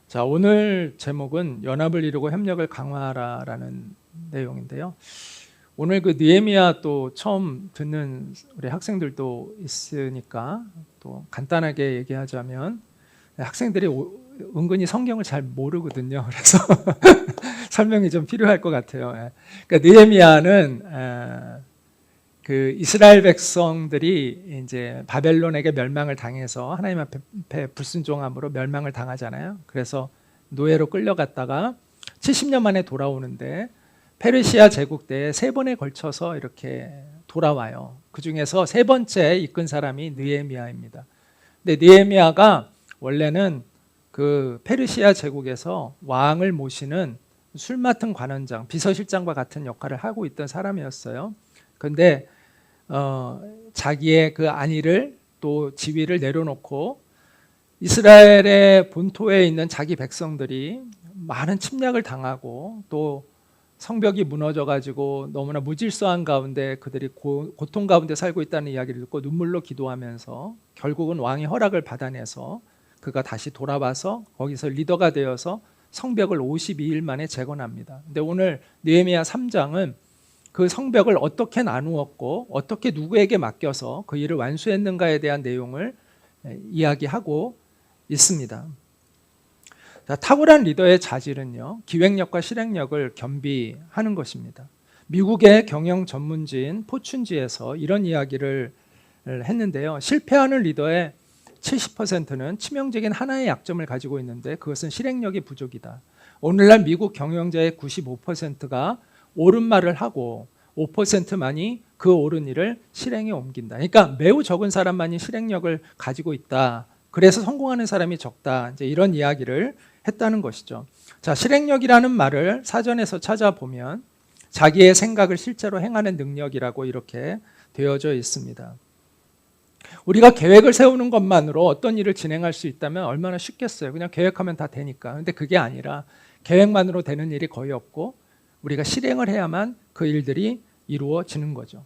자, 오늘 제목은 연합을 이루고 협력을 강화하라라는 내용인데요. 오늘 그 느헤미야 또 처음 듣는 우리 학생들도 있으니까 또 간단하게 얘기하자면 학생들이 은근히 성경을 잘 모르거든요. 그래서 설명이 좀 필요할 것 같아요. 그러니까 느헤미야는 그 이스라엘 백성들이 이제 바벨론에게 멸망을 당해서 하나님 앞에 불순종함으로 멸망을 당하잖아요. 그래서 노예로 끌려갔다가 70년 만에 돌아오는데 페르시아 제국 때 3번에 걸쳐서 이렇게 돌아와요. 그 중에서 3번째 이끈 사람이 느헤미야입니다. 근데 느헤미야가 원래는 그 페르시아 제국에서 왕을 모시는 술 맡은 관원장, 비서실장과 같은 역할을 하고 있던 사람이었어요. 그런데 자기의 그 안위를 또 지위를 내려놓고 이스라엘의 본토에 있는 자기 백성들이 많은 침략을 당하고 또 성벽이 무너져 가지고 너무나 무질서한 가운데 그들이 고통 가운데 살고 있다는 이야기를 듣고 눈물로 기도하면서 결국은 왕의 허락을 받아내서 그가 다시 돌아와서 거기서 리더가 되어서 성벽을 52일 만에 재건합니다. 근데 오늘 느헤미야 3장은 그 성벽을 어떻게 나누었고 어떻게 누구에게 맡겨서 그 일을 완수했는가에 대한 내용을 이야기하고 있습니다. 탁월한 리더의 자질은요, 기획력과 실행력을 겸비하는 것입니다. 미국의 경영 전문지인 포춘지에서 이런 이야기를 했는데요. 실패하는 리더의 70%는 치명적인 하나의 약점을 가지고 있는데 그것은 실행력이 부족이다. 오늘날 미국 경영자의 95%가 옳은 말을 하고 5%만이 그 옳은 일을 실행에 옮긴다. 그러니까 매우 적은 사람만이 실행력을 가지고 있다. 그래서 성공하는 사람이 적다. 이제 이런 이야기를 했다는 것이죠. 자, 실행력이라는 말을 사전에서 찾아보면 자기의 생각을 실제로 행하는 능력이라고 이렇게 되어져 있습니다. 우리가 계획을 세우는 것만으로 어떤 일을 진행할 수 있다면 얼마나 쉽겠어요. 그냥 계획하면 다 되니까. 근데 그게 아니라 계획만으로 되는 일이 거의 없고 우리가 실행을 해야만 그 일들이 이루어지는 거죠.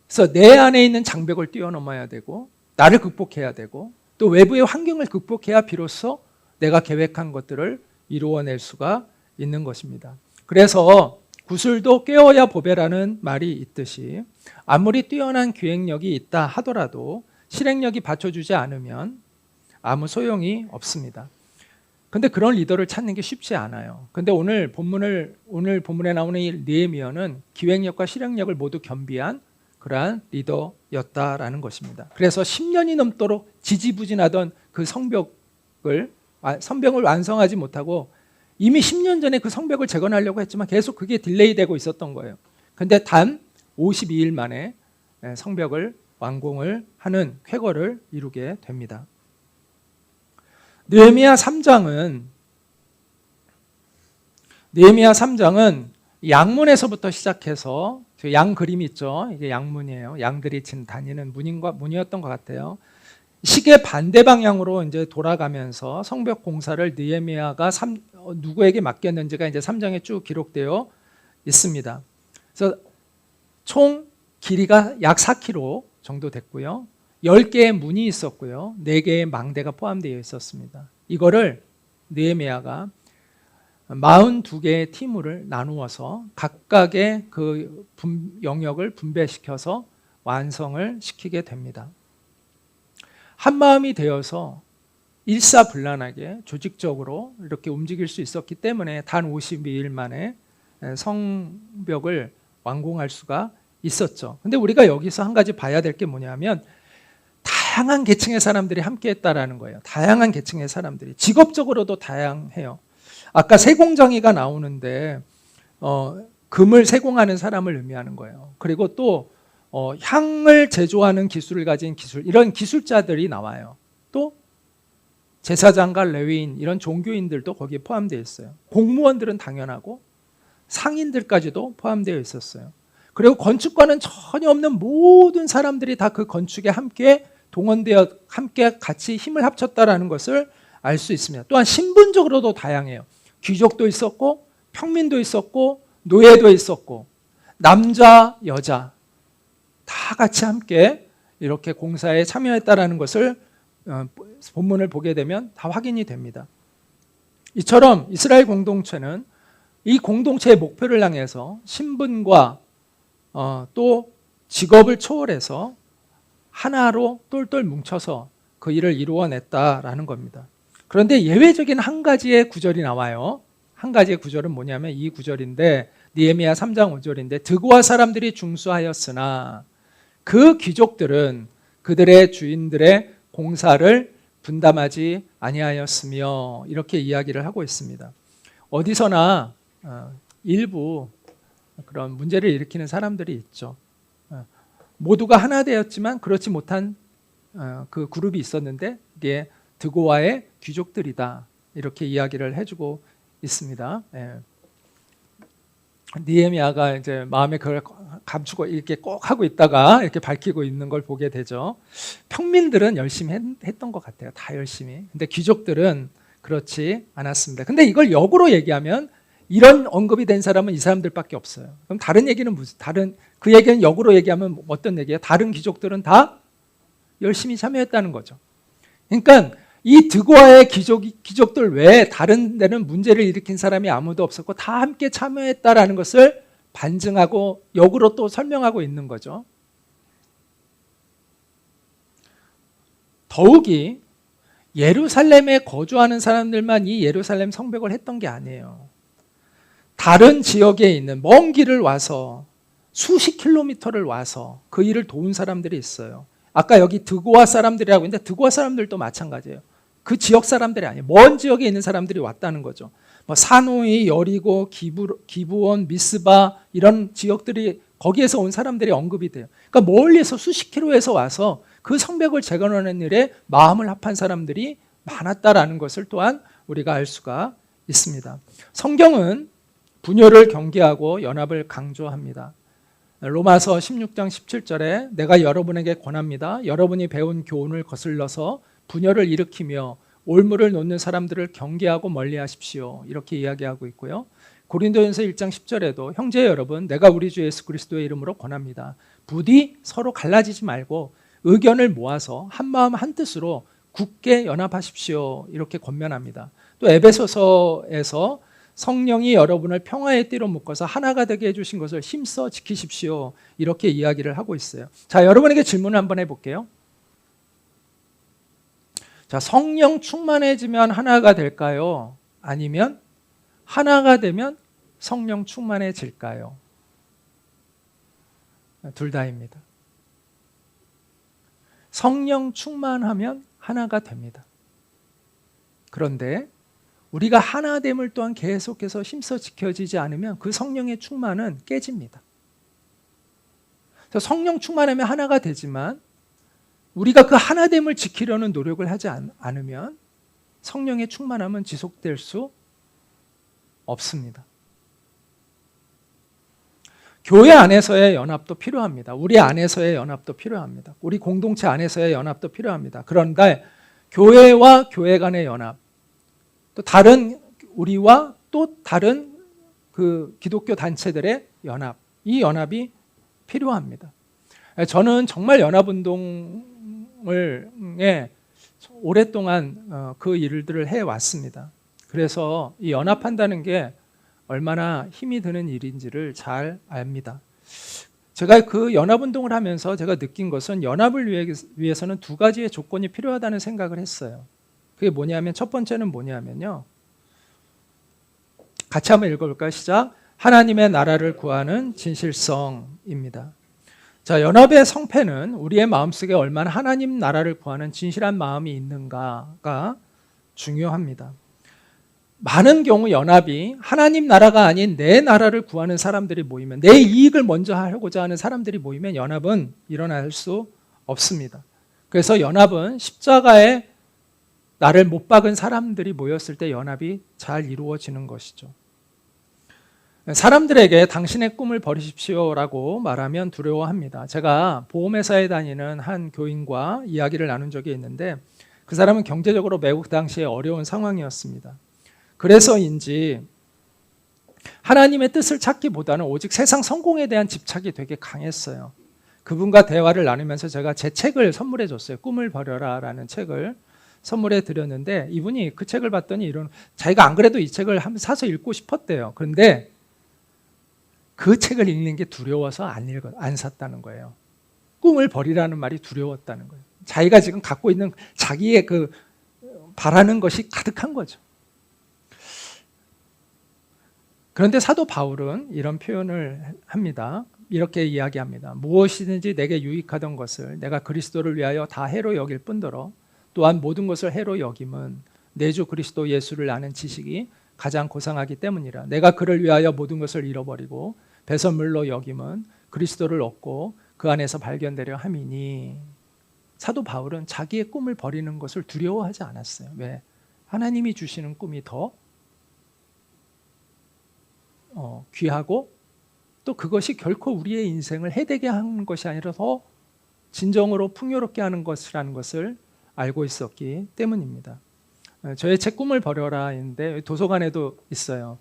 그래서 내 안에 있는 장벽을 뛰어넘어야 되고 나를 극복해야 되고 또 외부의 환경을 극복해야 비로소 내가 계획한 것들을 이루어낼 수가 있는 것입니다. 그래서 구슬도 꿰어야 보배라는 말이 있듯이 아무리 뛰어난 기획력이 있다 하더라도 실행력이 받쳐주지 않으면 아무 소용이 없습니다. 근데 그런 리더를 찾는 게 쉽지 않아요. 근데 오늘 본문에 나오는 이 느헤미야는 기획력과 실행력을 모두 겸비한 그러한 리더였다라는 것입니다. 그래서 10년이 넘도록 지지부진하던 그 성벽을 완성하지 못하고 이미 10년 전에 그 성벽을 재건하려고 했지만 계속 그게 딜레이되고 있었던 거예요. 근데 단 52일 만에 성벽을 완공을 하는 쾌거를 이루게 됩니다. 느헤미야 3장은 양문에서부터 시작해서 양 그림 있죠. 이게 양문이에요. 양들이 다니는 문이었던 것 같아요. 시계 반대 방향으로 이제 돌아가면서 성벽 공사를 느헤미야가 누구에게 맡겼는지가 이제 3장에 쭉 기록되어 있습니다. 그래서 총 길이가 약 4km 정도 됐고요. 10개의 문이 있었고요. 4개의 망대가 포함되어 있었습니다. 이거를 느헤미야가 42개의 팀을 나누어서 각각의 그 영역을 분배시켜서 완성을 시키게 됩니다. 한마음이 되어서 일사불란하게 조직적으로 이렇게 움직일 수 있었기 때문에 단 52일 만에 성벽을 완공할 수가 있었죠. 근데 우리가 여기서 한 가지 봐야 될 게 뭐냐면 다양한 계층의 사람들이 함께 했다라는 거예요. 다양한 계층의 사람들이. 직업적으로도 다양해요. 아까 세공정의가 나오는데 금을 세공하는 사람을 의미하는 거예요. 그리고 또 향을 제조하는 기술을 가진 이런 기술자들이 나와요. 또 제사장과 레위인 이런 종교인들도 거기에 포함되어 있어요. 공무원들은 당연하고 상인들까지도 포함되어 있었어요. 그리고 건축과는 전혀 없는 모든 사람들이 다 그 건축에 함께 동원되어 함께 같이 힘을 합쳤다라는 것을 알 수 있습니다. 또한 신분적으로도 다양해요. 귀족도 있었고 평민도 있었고 노예도 있었고 남자 여자 다 같이 함께 이렇게 공사에 참여했다라는 것을 본문을 보게 되면 다 확인이 됩니다. 이처럼 이스라엘 공동체는 이 공동체의 목표를 향해서 신분과 또 직업을 초월해서 하나로 똘똘 뭉쳐서 그 일을 이루어냈다라는 겁니다. 그런데 예외적인 한 가지의 구절이 나와요. 한 가지의 구절은 뭐냐면 이 구절인데, 느헤미야 3장 5절인데, 드고아 사람들이 중수하였으나 그 귀족들은 그들의 주인들의 공사를 분담하지 아니하였으며, 이렇게 이야기를 하고 있습니다. 어디서나 일부 그런 문제를 일으키는 사람들이 있죠. 모두가 하나 되었지만 그렇지 못한 그 그룹이 있었는데 이게 드고아의 귀족들이다, 이렇게 이야기를 해주고 있습니다. 느헤미야가 이제 마음에 그걸 감추고 이렇게 꼭 하고 있다가 이렇게 밝히고 있는 걸 보게 되죠. 평민들은 열심히 했던 것 같아요. 다 열심히. 근데 귀족들은 그렇지 않았습니다. 근데 이걸 역으로 얘기하면 이런 언급이 된 사람은 이 사람들밖에 없어요. 그럼 다른 얘기는 무슨, 그 얘기는 역으로 얘기하면 어떤 얘기예요? 다른 귀족들은 다 열심히 참여했다는 거죠. 그러니까 이 드고아의 귀족들 외에 다른 데는 문제를 일으킨 사람이 아무도 없었고 다 함께 참여했다라는 것을 반증하고 역으로 또 설명하고 있는 거죠. 더욱이 예루살렘에 거주하는 사람들만 이 예루살렘 성벽을 했던 게 아니에요. 다른 지역에 있는 먼 길을 와서 수십 킬로미터를 와서 그 일을 도운 사람들이 있어요. 아까 여기 드고아 사람들이라고 했는데 드고아 사람들도 마찬가지예요. 그 지역 사람들이 아니에요. 먼 지역에 있는 사람들이 왔다는 거죠. 뭐 사노이, 여리고, 기브온, 미스바 이런 지역들이, 거기에서 온 사람들이 언급이 돼요. 그러니까 멀리서 수십 킬로에서 와서 그 성벽을 재건하는 일에 마음을 합한 사람들이 많았다라는 것을 또한 우리가 알 수가 있습니다. 성경은 분열을 경계하고 연합을 강조합니다. 로마서 16장 17절에 내가 여러분에게 권합니다. 여러분이 배운 교훈을 거슬러서 분열을 일으키며 올무를 놓는 사람들을 경계하고 멀리하십시오. 이렇게 이야기하고 있고요. 고린도전서 1장 10절에도 형제 여러분, 내가 우리 주 예수 그리스도의 이름으로 권합니다. 부디 서로 갈라지지 말고 의견을 모아서 한 마음 한 뜻으로 굳게 연합하십시오. 이렇게 권면합니다. 또 에베소서에서 성령이 여러분을 평화의 띠로 묶어서 하나가 되게 해주신 것을 힘써 지키십시오. 이렇게 이야기를 하고 있어요. 자, 여러분에게 질문을 한번 해볼게요. 자, 성령 충만해지면 하나가 될까요? 아니면 하나가 되면 성령 충만해질까요? 둘 다입니다. 성령 충만하면 하나가 됩니다. 그런데 우리가 하나됨을 또한 계속해서 힘써 지켜지지 않으면 그 성령의 충만은 깨집니다. 그래서 성령 충만하면 하나가 되지만 우리가 그 하나됨을 지키려는 노력을 하지 않으면 성령의 충만함은 지속될 수 없습니다. 교회 안에서의 연합도 필요합니다. 우리 안에서의 연합도 필요합니다. 우리 공동체 안에서의 연합도 필요합니다. 그런데 교회와 교회 간의 연합, 또 다른 우리와 또 다른 그 기독교 단체들의 연합, 이 연합이 필요합니다. 저는 정말 연합운동을 오랫동안 그 일들을 해왔습니다. 그래서 이 연합한다는 게 얼마나 힘이 드는 일인지를 잘 압니다. 제가 그 연합운동을 하면서 제가 느낀 것은 연합을 위해서는 두 가지의 조건이 필요하다는 생각을 했어요. 그게 뭐냐면, 첫 번째는 뭐냐면요, 같이 한번 읽어볼까요? 시작. 하나님의 나라를 구하는 진실성입니다. 자, 연합의 성패는 우리의 마음속에 얼마나 하나님 나라를 구하는 진실한 마음이 있는가가 중요합니다. 많은 경우 연합이 하나님 나라가 아닌 내 나라를 구하는 사람들이 모이면, 내 이익을 먼저 하고자 하는 사람들이 모이면 연합은 일어날 수 없습니다. 그래서 연합은 십자가에 나를 못 박은 사람들이 모였을 때 연합이 잘 이루어지는 것이죠. 사람들에게 당신의 꿈을 버리십시오라고 말하면 두려워합니다. 제가 보험회사에 다니는 한 교인과 이야기를 나눈 적이 있는데, 그 사람은 경제적으로 매우 그 당시에 어려운 상황이었습니다. 그래서인지 하나님의 뜻을 찾기보다는 오직 세상 성공에 대한 집착이 되게 강했어요. 그분과 대화를 나누면서 제가 제 책을 선물해 줬어요. 꿈을 버려라 라는 책을 선물해 드렸는데 이분이 그 책을 봤더니 자기가 안 그래도 이 책을 한번 사서 읽고 싶었대요. 그런데 그 책을 읽는 게 두려워서 안 샀다는 거예요. 꿈을 버리라는 말이 두려웠다는 거예요. 자기가 지금 갖고 있는 자기의 그 바라는 것이 가득한 거죠. 그런데 사도 바울은 이런 표현을 합니다. 이렇게 이야기합니다. 무엇이든지 내게 유익하던 것을 내가 그리스도를 위하여 다 해로 여길 뿐더러 또한 모든 것을 해로 여김은 내 주 그리스도 예수를 아는 지식이 가장 고상하기 때문이라. 내가 그를 위하여 모든 것을 잃어버리고 배설물로 여김은 그리스도를 얻고 그 안에서 발견되려 함이니. 사도 바울은 자기의 꿈을 버리는 것을 두려워하지 않았어요. 왜? 하나님이 주시는 꿈이 더 귀하고 또 그것이 결코 우리의 인생을 해되게 하는 것이 아니라 더 진정으로 풍요롭게 하는 것이라는 것을 알고 있었기 때문입니다. 저의 책 꿈을 버려라 인데 도서관에도 있어요.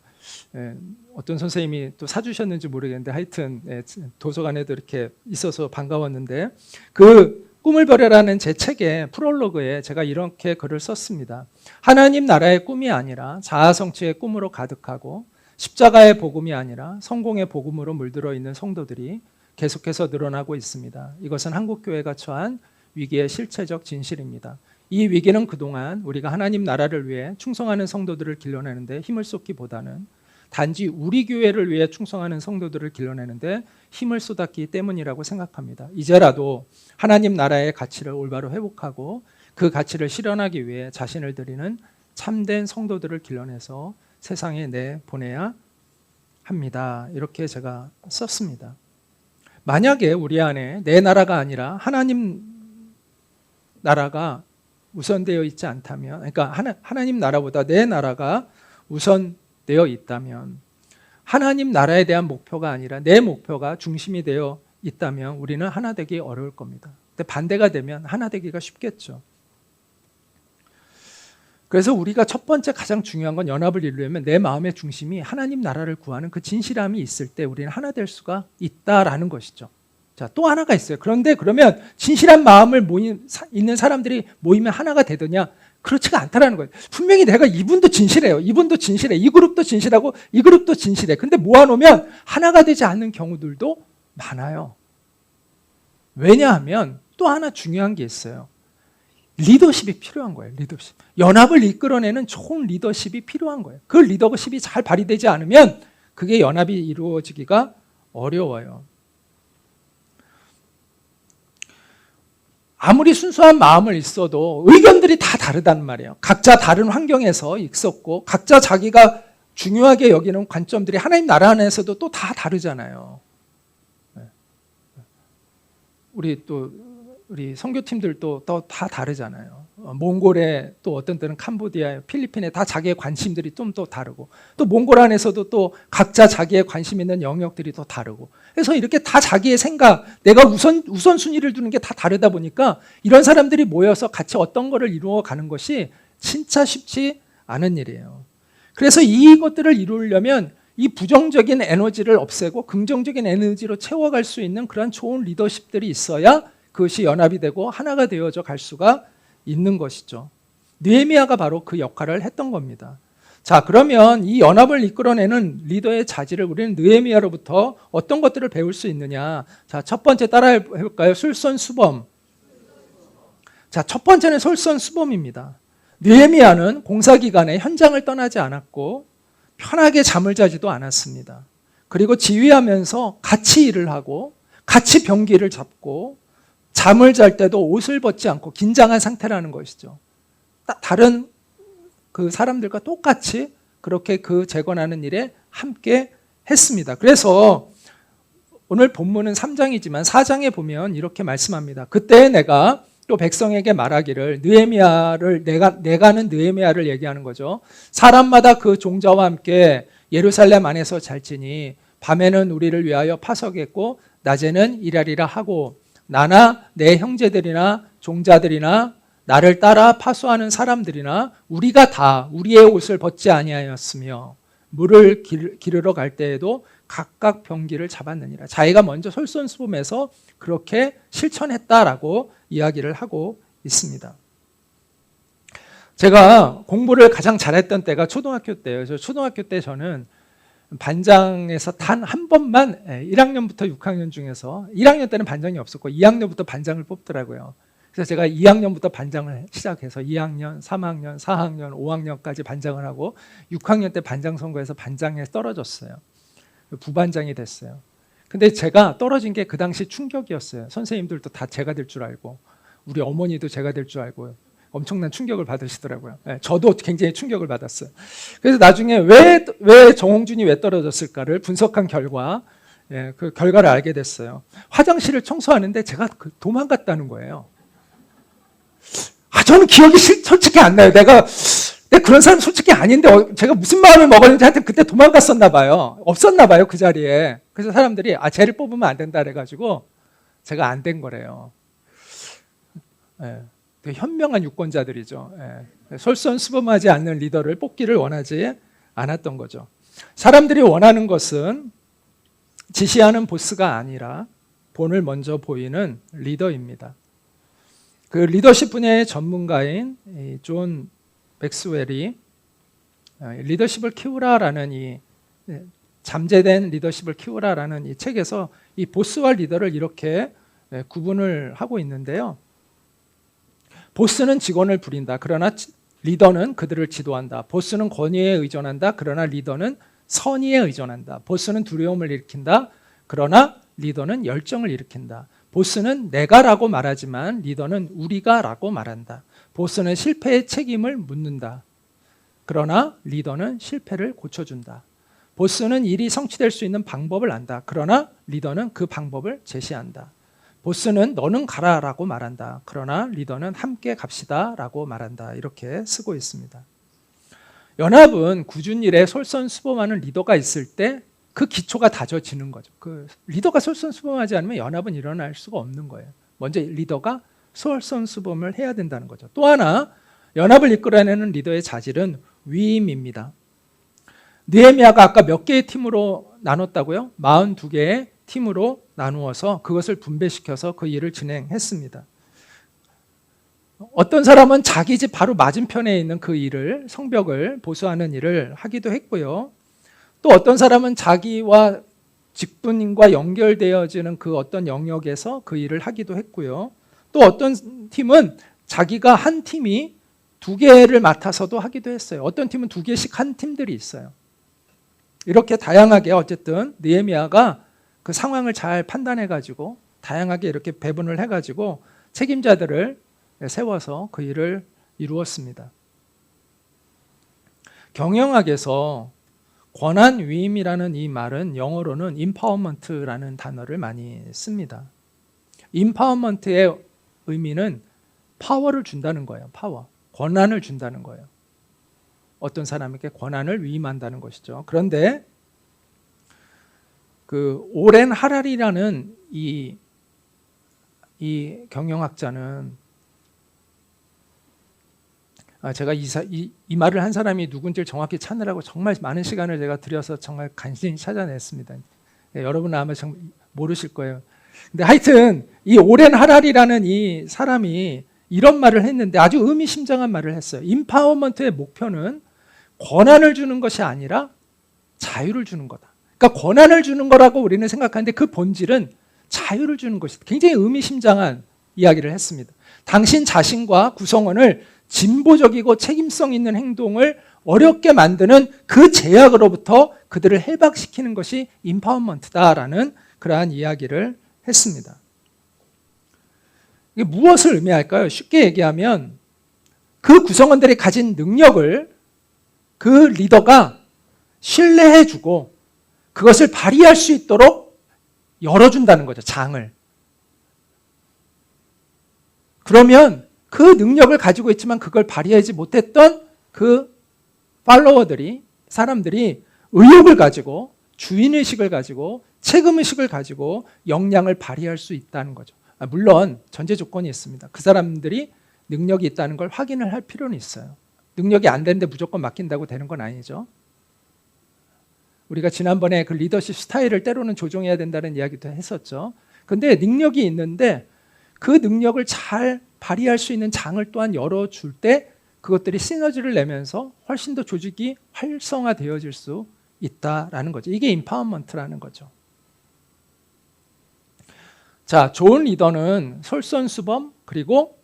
어떤 선생님이 또 사주셨는지 모르겠는데 하여튼 도서관에도 이렇게 있어서 반가웠는데 그 꿈을 버려라는 제 책의 프롤로그에 제가 이렇게 글을 썼습니다. 하나님 나라의 꿈이 아니라 자아성취의 꿈으로 가득하고 십자가의 복음이 아니라 성공의 복음으로 물들어 있는 성도들이 계속해서 늘어나고 있습니다. 이것은 한국교회가 처한 위기의 실체적 진실입니다. 이 위기는 그동안 우리가 하나님 나라를 위해 충성하는 성도들을 길러내는데 힘을 쏟기보다는 단지 우리 교회를 위해 충성하는 성도들을 길러내는데 힘을 쏟았기 때문이라고 생각합니다. 이제라도 하나님 나라의 가치를 올바로 회복하고 그 가치를 실현하기 위해 자신을 드리는 참된 성도들을 길러내서 세상에 내보내야 합니다. 이렇게 제가 썼습니다. 만약에 우리 안에 내 나라가 아니라 하나님 나라가 우선되어 있지 않다면, 그러니까 하나님 나라보다 내 나라가 우선되어 있다면, 하나님 나라에 대한 목표가 아니라 내 목표가 중심이 되어 있다면 우리는 하나 되기 어려울 겁니다. 근데 반대가 되면 하나 되기가 쉽겠죠. 그래서 우리가 첫 번째 가장 중요한 건 연합을 이루려면 내 마음의 중심이 하나님 나라를 구하는 그 진실함이 있을 때 우리는 하나 될 수가 있다라는 것이죠. 자, 또 하나가 있어요. 그런데 그러면 진실한 마음을 있는 사람들이 모이면 하나가 되더냐? 그렇지가 않다라는 거예요. 분명히 내가 이분도 진실해요. 이분도 진실해. 이 그룹도 진실하고 이 그룹도 진실해. 근데 모아놓으면 하나가 되지 않는 경우들도 많아요. 왜냐하면 또 하나 중요한 게 있어요. 리더십이 필요한 거예요. 리더십. 연합을 이끌어내는 좋은 리더십이 필요한 거예요. 그 리더십이 잘 발휘되지 않으면 그게 연합이 이루어지기가 어려워요. 아무리 순수한 마음을 있어도 의견들이 다 다르단 말이에요. 각자 다른 환경에서 있었고 각자 자기가 중요하게 여기는 관점들이 하나님 나라 안에서도 또 다 다르잖아요. 우리 선교팀들도 또 다 다르잖아요. 몽골에 또 어떤 때는 캄보디아에 필리핀에 다 자기의 관심들이 좀 또 다르고 또 몽골 안에서도 또 각자 자기의 관심 있는 영역들이 또 다르고 그래서 이렇게 다 자기의 생각 내가 우선순위를 두는 게 다 다르다 보니까 이런 사람들이 모여서 같이 어떤 거를 이루어가는 것이 진짜 쉽지 않은 일이에요. 그래서 이것들을 이루려면 이 부정적인 에너지를 없애고 긍정적인 에너지로 채워갈 수 있는 그런 좋은 리더십들이 있어야 그것이 연합이 되고 하나가 되어져 갈 수가 있는 것이죠. 느헤미야가 바로 그 역할을 했던 겁니다. 자, 그러면 이 연합을 이끌어내는 리더의 자질을 우리는 느헤미야로부터 어떤 것들을 배울 수 있느냐? 자, 첫 번째 따라해 볼까요? 솔선수범. 자, 첫 번째는 솔선수범입니다. 느헤미야는 공사 기간에 현장을 떠나지 않았고 편하게 잠을 자지도 않았습니다. 그리고 지휘하면서 같이 일을 하고 같이 병기를 잡고 잠을 잘 때도 옷을 벗지 않고 긴장한 상태라는 것이죠. 다른 그 사람들과 똑같이 그렇게 그 재건하는 일에 함께 했습니다. 그래서 오늘 본문은 3장이지만 4장에 보면 이렇게 말씀합니다. 그때 내가 또 백성에게 말하기를 느헤미야를 내가는 느헤미야를 얘기하는 거죠. 사람마다 그 종자와 함께 예루살렘 안에서 잘지니 밤에는 우리를 위하여 파석했고 낮에는 일하리라 하고 나나 내 형제들이나 종자들이나 나를 따라 파수하는 사람들이나 우리가 다 우리의 옷을 벗지 아니하였으며 물을 기르러 갈 때에도 각각 병기를 잡았느니라. 자기가 먼저 솔선수범해서 그렇게 실천했다라고 이야기를 하고 있습니다. 제가 공부를 가장 잘했던 때가 초등학교 때예요. 그래서 초등학교 때 저는 반장에서 단 한 번만 1학년부터 6학년 중에서 1학년 때는 반장이 없었고 2학년부터 반장을 뽑더라고요. 그래서 제가 2학년부터 반장을 시작해서 2학년, 3학년, 4학년, 5학년까지 반장을 하고 6학년 때 반장 선거에서 반장에 떨어졌어요. 부반장이 됐어요. 근데 제가 떨어진 게 그 당시 충격이었어요. 선생님들도 다 제가 될 줄 알고 우리 어머니도 제가 될 줄 알고 엄청난 충격을 받으시더라고요. 저도 굉장히 충격을 받았어요. 그래서 나중에 왜 정홍준이 왜 떨어졌을까를 분석한 결과 그 결과를 알게 됐어요. 화장실을 청소하는데 제가 도망갔다는 거예요. 저는 기억이 솔직히 안 나요. 내가 그런 사람 솔직히 아닌데 제가 무슨 마음을 먹었는지 하여튼 그때 도망갔었나 봐요. 없었나 봐요, 그 자리에. 그래서 사람들이 쟤를 뽑으면 안 된다 그래가지고 제가 안 된 거래요. 되게 현명한 유권자들이죠. 솔선수범하지 않는 리더를 뽑기를 원하지 않았던 거죠. 사람들이 원하는 것은 지시하는 보스가 아니라 본을 먼저 보이는 리더입니다. 그 리더십 분야의 전문가인 존 맥스웰이 리더십을 키우라라는 이 잠재된 리더십을 키우라라는 이 책에서 이 보스와 리더를 이렇게 구분을 하고 있는데요. 보스는 직원을 부린다. 그러나 리더는 그들을 지도한다. 보스는 권위에 의존한다. 그러나 리더는 선의에 의존한다. 보스는 두려움을 일으킨다. 그러나 리더는 열정을 일으킨다. 보스는 내가라고 말하지만 리더는 우리가라고 말한다. 보스는 실패의 책임을 묻는다. 그러나 리더는 실패를 고쳐준다. 보스는 일이 성취될 수 있는 방법을 안다. 그러나 리더는 그 방법을 제시한다. 보스는 너는 가라라고 말한다. 그러나 리더는 함께 갑시다라고 말한다. 이렇게 쓰고 있습니다. 연합은 꾸준히 일에 솔선수범하는 리더가 있을 때 그 기초가 다져지는 거죠. 그 리더가 솔선수범하지 않으면 연합은 일어날 수가 없는 거예요. 먼저 리더가 솔선수범을 해야 된다는 거죠. 또 하나 연합을 이끌어내는 리더의 자질은 위임입니다. 느헤미야가 아까 몇 개의 팀으로 나눴다고요? 42개의 팀으로 나누어서 그것을 분배시켜서 그 일을 진행했습니다. 어떤 사람은 자기 집 바로 맞은편에 있는 그 일을, 성벽을 보수하는 일을 하기도 했고요. 또 어떤 사람은 자기와 직분과 연결되어지는 그 어떤 영역에서 그 일을 하기도 했고요. 또 어떤 팀은 자기가 한 팀이 2개를 맡아서도 하기도 했어요. 어떤 팀은 2개씩 한 팀들이 있어요. 이렇게 다양하게 어쨌든 느헤미야가 그 상황을 잘 판단해가지고 다양하게 이렇게 배분을 해가지고 책임자들을 세워서 그 일을 이루었습니다. 경영학에서 권한 위임이라는 이 말은 영어로는 empowerment라는 단어를 많이 씁니다. empowerment의 의미는 파워를 준다는 거예요. 파워, 권한을 준다는 거예요. 어떤 사람에게 권한을 위임한다는 것이죠. 그런데 그 오렌 하랄이라는 이 경영학자는 제가 이 말을 한 사람이 누군지를 정확히 찾느라고 정말 많은 시간을 제가 들여서 정말 간신히 찾아냈습니다. 여러분은 아마 모르실 거예요. 근데 하여튼 이 오렌 하랄이라는 이 사람이 이런 말을 했는데 아주 의미심장한 말을 했어요. 임파워먼트의 목표는 권한을 주는 것이 아니라 자유를 주는 거다. 그러니까 권한을 주는 거라고 우리는 생각하는데 그 본질은 자유를 주는 것이다. 굉장히 의미심장한 이야기를 했습니다. 당신 자신과 구성원을 진보적이고 책임성 있는 행동을 어렵게 만드는 그 제약으로부터 그들을 해박시키는 것이 임파워먼트다라는 그러한 이야기를 했습니다. 이게 무엇을 의미할까요? 쉽게 얘기하면 그 구성원들이 가진 능력을 그 리더가 신뢰해주고 그것을 발휘할 수 있도록 열어준다는 거죠. 장을. 그러면 그 능력을 가지고 있지만 그걸 발휘하지 못했던 그 팔로워들이, 사람들이 의욕을 가지고 주인의식을 가지고 책임의식을 가지고 역량을 발휘할 수 있다는 거죠. 물론 전제 조건이 있습니다. 그 사람들이 능력이 있다는 걸 확인을 할 필요는 있어요. 능력이 안 되는데 무조건 맡긴다고 되는 건 아니죠. 우리가 지난번에 그 리더십 스타일을 때로는 조정해야 된다는 이야기도 했었죠. 근데 능력이 있는데 그 능력을 잘 발휘할 수 있는 장을 또한 열어줄 때 그것들이 시너지를 내면서 훨씬 더 조직이 활성화되어질 수 있다라는 거죠. 이게 임파워먼트라는 거죠. 자, 좋은 리더는 솔선수범 그리고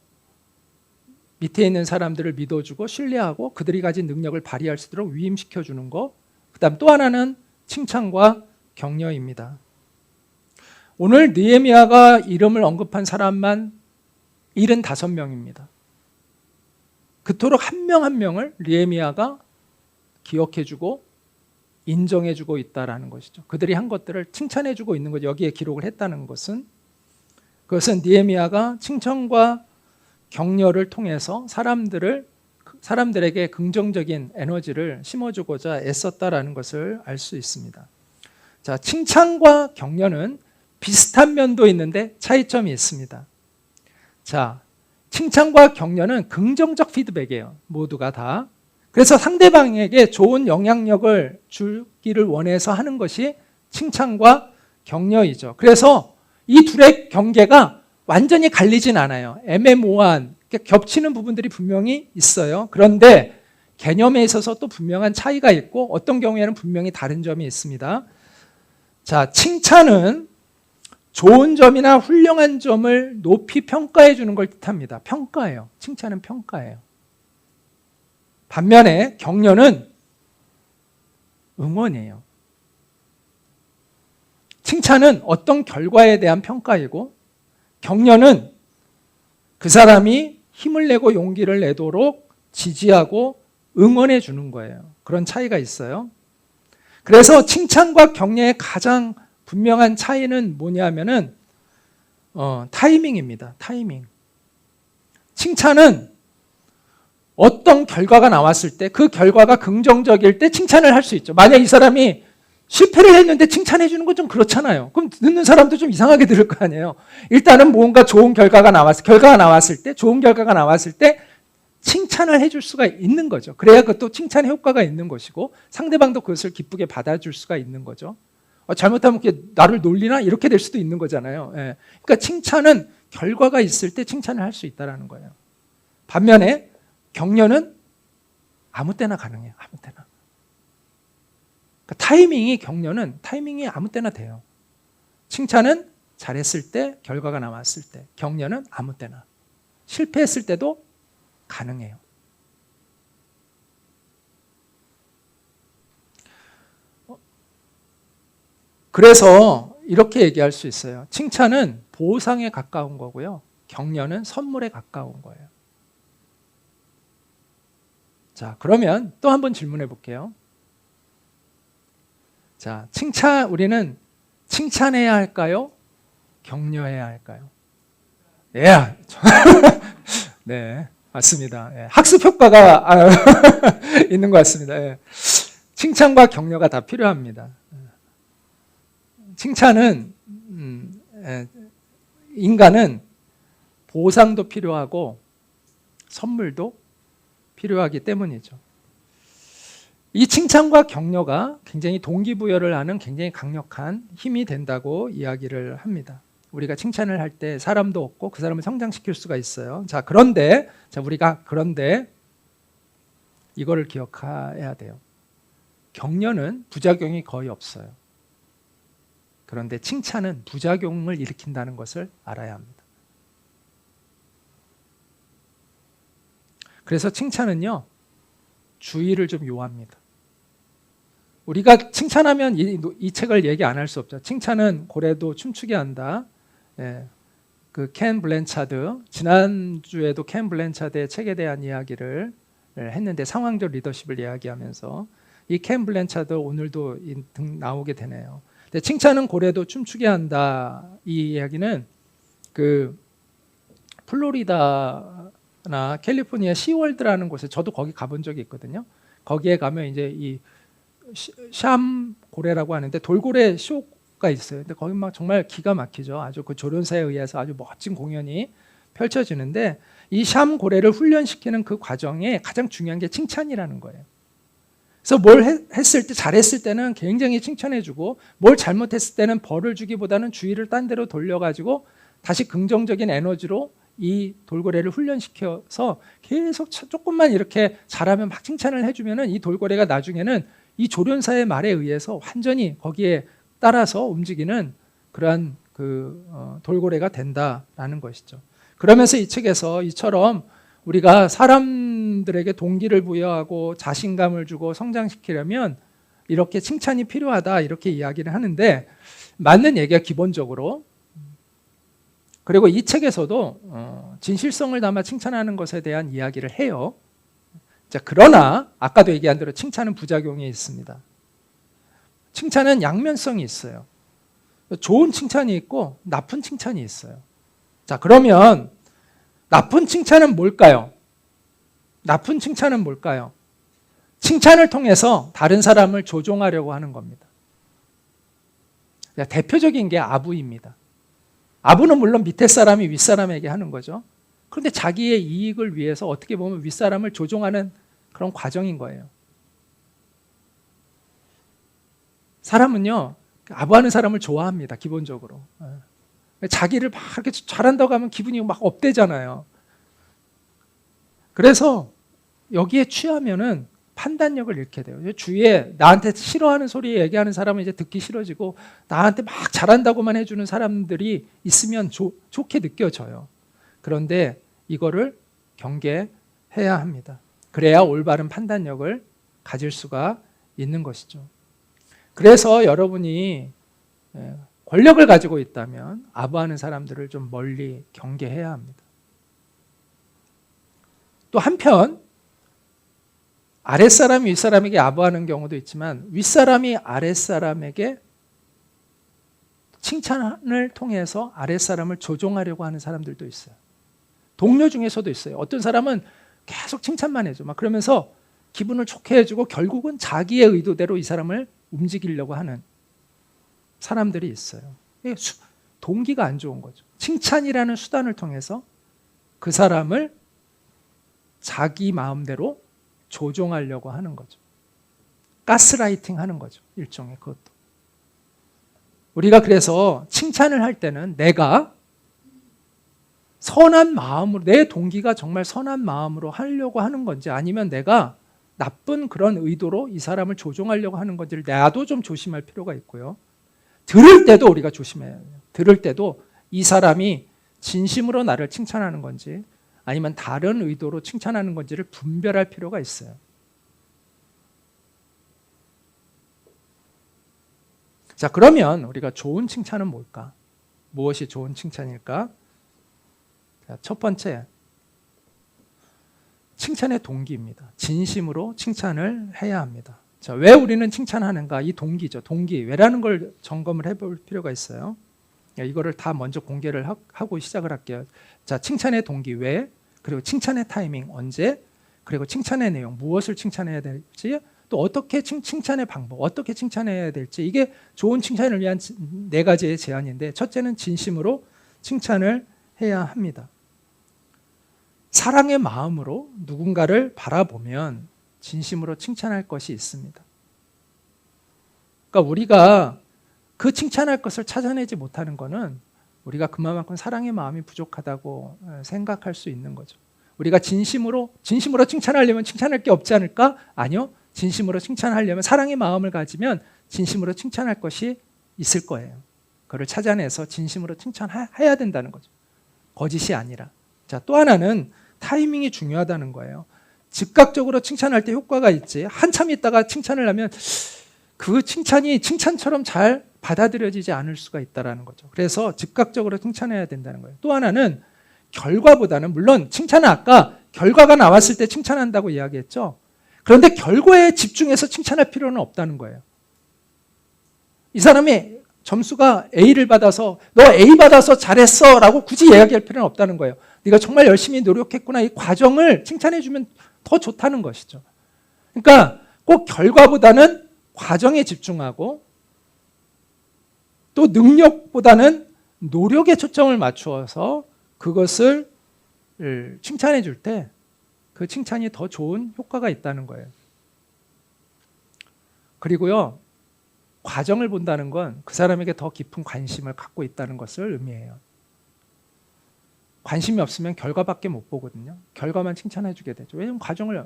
밑에 있는 사람들을 믿어주고 신뢰하고 그들이 가진 능력을 발휘할 수 있도록 위임시켜주는 거. 그 다음 또 하나는 칭찬과 격려입니다. 오늘 느헤미야가 이름을 언급한 사람만 75명입니다. 그토록 한 명 한 명을 느헤미야가 기억해주고 인정해주고 있다는 것이죠. 그들이 한 것들을 칭찬해주고 있는 거죠. 여기에 기록을 했다는 것은 그것은 느헤미야가 칭찬과 격려를 통해서 사람들에게 긍정적인 에너지를 심어주고자 애썼다라는 것을 알 수 있습니다. 자, 칭찬과 격려는 비슷한 면도 있는데 차이점이 있습니다. 자, 칭찬과 격려는 긍정적 피드백이에요. 모두가 다. 그래서 상대방에게 좋은 영향력을 주기를 원해서 하는 것이 칭찬과 격려이죠. 그래서 이 둘의 경계가 완전히 갈리진 않아요. 애매모호한, 겹치는 부분들이 분명히 있어요. 그런데 개념에 있어서 또 분명한 차이가 있고 어떤 경우에는 분명히 다른 점이 있습니다. 자, 칭찬은 좋은 점이나 훌륭한 점을 높이 평가해 주는 걸 뜻합니다. 평가예요. 칭찬은 평가예요. 반면에 격려는 응원이에요. 칭찬은 어떤 결과에 대한 평가이고 격려는 그 사람이 힘을 내고 용기를 내도록 지지하고 응원해 주는 거예요. 그런 차이가 있어요. 그래서 칭찬과 격려의 가장 분명한 차이는 뭐냐면은 타이밍입니다. 타이밍. 칭찬은 어떤 결과가 나왔을 때 그 결과가 긍정적일 때 칭찬을 할 수 있죠. 만약 이 사람이 실패를 했는데 칭찬해 주는 건 좀 그렇잖아요. 그럼 듣는 사람도 좀 이상하게 들을 거 아니에요. 일단은 뭔가 좋은 결과가 나왔을 때, 좋은 결과가 나왔을 때 칭찬을 해줄 수가 있는 거죠. 그래야 그것도 칭찬의 효과가 있는 것이고 상대방도 그것을 기쁘게 받아줄 수가 있는 거죠. 잘못하면 나를 놀리나? 이렇게 될 수도 있는 거잖아요. 예. 그러니까 칭찬은 결과가 있을 때 칭찬을 할 수 있다는 거예요. 반면에 격려는 아무 때나 가능해요. 아무 때나. 그러니까 격려는 타이밍이 아무 때나 돼요. 칭찬은 잘했을 때, 결과가 나왔을 때, 격려는 아무 때나. 실패했을 때도 가능해요. 그래서 이렇게 얘기할 수 있어요. 칭찬은 보상에 가까운 거고요. 격려는 선물에 가까운 거예요. 자, 그러면 또 한번 질문해 볼게요. 자, 우리는 칭찬해야 할까요? 격려해야 할까요? 예. 네, 맞습니다. 예. 학습 효과가 있는 것 같습니다. 예. 칭찬과 격려가 다 필요합니다. 칭찬은 인간은 보상도 필요하고 선물도 필요하기 때문이죠. 이 칭찬과 격려가 굉장히 동기부여를 하는 굉장히 강력한 힘이 된다고 이야기를 합니다. 우리가 칭찬을 할 때 사람도 없고 그 사람을 성장시킬 수가 있어요. 자, 그런데 이거를 기억해야 돼요. 격려는 부작용이 거의 없어요. 그런데 칭찬은 부작용을 일으킨다는 것을 알아야 합니다. 그래서 칭찬은요, 주의를 좀 요합니다. 우리가 칭찬하면 이 책을 얘기 안 할 수 없죠. 칭찬은 고래도 춤추게 한다. 예, 그 켄 블랜차드, 지난주에도 켄 블랜차드의 책에 대한 이야기를 했는데 상황적 리더십을 이야기하면서 이 켄 블랜차드 오늘도 나오게 되네요. 근데 칭찬은 고래도 춤추게 한다. 이 이야기는 그 플로리다나 캘리포니아 시월드라는 곳에 저도 거기 가본 적이 있거든요. 거기에 가면 이제 이 샴 고래라고 하는데 돌고래 쇼가 있어요. 근데 거기 막 정말 기가 막히죠. 아주 그 조련사에 의해서 아주 멋진 공연이 펼쳐지는데 이 샴 고래를 훈련시키는 그 과정에 가장 중요한 게 칭찬이라는 거예요. 그래서 뭘 했을 때 잘했을 때는 굉장히 칭찬해주고 뭘 잘못했을 때는 벌을 주기보다는 주의를 딴 데로 돌려가지고 다시 긍정적인 에너지로 이 돌고래를 훈련시켜서 계속 조금만 이렇게 잘하면 막 칭찬을 해주면은 이 돌고래가 나중에는 이 조련사의 말에 의해서 완전히 거기에 따라서 움직이는 그러한 돌고래가 된다라는 것이죠. 그러면서 이 책에서 이처럼 우리가 사람들에게 동기를 부여하고 자신감을 주고 성장시키려면 이렇게 칭찬이 필요하다 이렇게 이야기를 하는데 맞는 얘기가 기본적으로. 그리고 이 책에서도 진실성을 담아 칭찬하는 것에 대한 이야기를 해요. 자, 그러나 아까도 얘기한 대로 칭찬은 부작용이 있습니다. 칭찬은 양면성이 있어요. 좋은 칭찬이 있고 나쁜 칭찬이 있어요. 자, 그러면 나쁜 칭찬은 뭘까요? 나쁜 칭찬은 뭘까요? 칭찬을 통해서 다른 사람을 조종하려고 하는 겁니다. 대표적인 게 아부입니다. 아부는 물론 밑에 사람이 윗사람에게 하는 거죠. 그런데 자기의 이익을 위해서 어떻게 보면 윗사람을 조종하는 그런 과정인 거예요. 사람은요, 아부하는 사람을 좋아합니다, 기본적으로. 자기를 막 이렇게 잘한다고 하면 기분이 막 업되잖아요. 그래서 여기에 취하면은 판단력을 잃게 돼요. 주위에 나한테 싫어하는 소리 얘기하는 사람은 이제 듣기 싫어지고 나한테 막 잘한다고만 해주는 사람들이 있으면 좋게 느껴져요. 그런데 이거를 경계해야 합니다. 그래야 올바른 판단력을 가질 수가 있는 것이죠. 그래서 여러분이 권력을 가지고 있다면 아부하는 사람들을 좀 멀리 경계해야 합니다. 또 한편 아랫사람이 윗사람에게 아부하는 경우도 있지만 윗사람이 아랫사람에게 칭찬을 통해서 아랫사람을 조종하려고 하는 사람들도 있어요. 동료 중에서도 있어요. 어떤 사람은 계속 칭찬만 해줘. 막 그러면서 기분을 좋게 해주고 결국은 자기의 의도대로 이 사람을 움직이려고 하는 사람들이 있어요. 동기가 안 좋은 거죠. 칭찬이라는 수단을 통해서 그 사람을 자기 마음대로 조종하려고 하는 거죠. 가스라이팅 하는 거죠. 일종의 그것도. 우리가 그래서 칭찬을 할 때는 내가 선한 마음으로, 내 동기가 정말 선한 마음으로 하려고 하는 건지 아니면 내가 나쁜 그런 의도로 이 사람을 조종하려고 하는 건지를 나도 좀 조심할 필요가 있고요. 들을 때도 우리가 조심해야 해요. 들을 때도 이 사람이 진심으로 나를 칭찬하는 건지 아니면 다른 의도로 칭찬하는 건지를 분별할 필요가 있어요. 자, 그러면 우리가 좋은 칭찬은 뭘까? 무엇이 좋은 칭찬일까? 자, 첫 번째, 칭찬의 동기입니다. 진심으로 칭찬을 해야 합니다. 자, 왜 우리는 칭찬하는가? 이 동기죠. 동기. 왜라는 걸 점검을 해볼 필요가 있어요. 이거를 다 먼저 공개를 하고 시작을 할게요. 자, 칭찬의 동기 왜? 그리고 칭찬의 타이밍 언제? 그리고 칭찬의 내용 무엇을 칭찬해야 될지 또 어떻게 칭찬의 방법 어떻게 칭찬해야 될지 이게 좋은 칭찬을 위한 네 가지의 제안인데 첫째는 진심으로 칭찬을 해야 합니다. 사랑의 마음으로 누군가를 바라보면 진심으로 칭찬할 것이 있습니다. 그러니까 우리가 그 칭찬할 것을 찾아내지 못하는 것은 우리가 그만큼 사랑의 마음이 부족하다고 생각할 수 있는 거죠. 우리가 진심으로 칭찬하려면 칭찬할 게 없지 않을까? 아니요. 진심으로 칭찬하려면 사랑의 마음을 가지면 진심으로 칭찬할 것이 있을 거예요. 그걸 찾아내서 진심으로 칭찬해야 된다는 거죠. 거짓이 아니라. 자, 또 하나는 타이밍이 중요하다는 거예요. 즉각적으로 칭찬할 때 효과가 있지. 한참 있다가 칭찬을 하면 그 칭찬이 칭찬처럼 잘 받아들여지지 않을 수가 있다는 거죠. 그래서 즉각적으로 칭찬해야 된다는 거예요. 또 하나는 결과보다는 물론 칭찬은 아까 결과가 나왔을 때 칭찬한다고 이야기했죠. 그런데 결과에 집중해서 칭찬할 필요는 없다는 거예요. 이 사람이 점수가 A를 받아서 너 A 받아서 잘했어 라고 굳이 이야기할 필요는 없다는 거예요. 네가 정말 열심히 노력했구나 이 과정을 칭찬해 주면 더 좋다는 것이죠. 그러니까 꼭 결과보다는 과정에 집중하고 또 능력보다는 노력에 초점을 맞추어서 그것을 칭찬해 줄 때 그 칭찬이 더 좋은 효과가 있다는 거예요. 그리고요, 과정을 본다는 건 그 사람에게 더 깊은 관심을 갖고 있다는 것을 의미해요. 관심이 없으면 결과밖에 못 보거든요. 결과만 칭찬해주게 되죠. 왜냐하면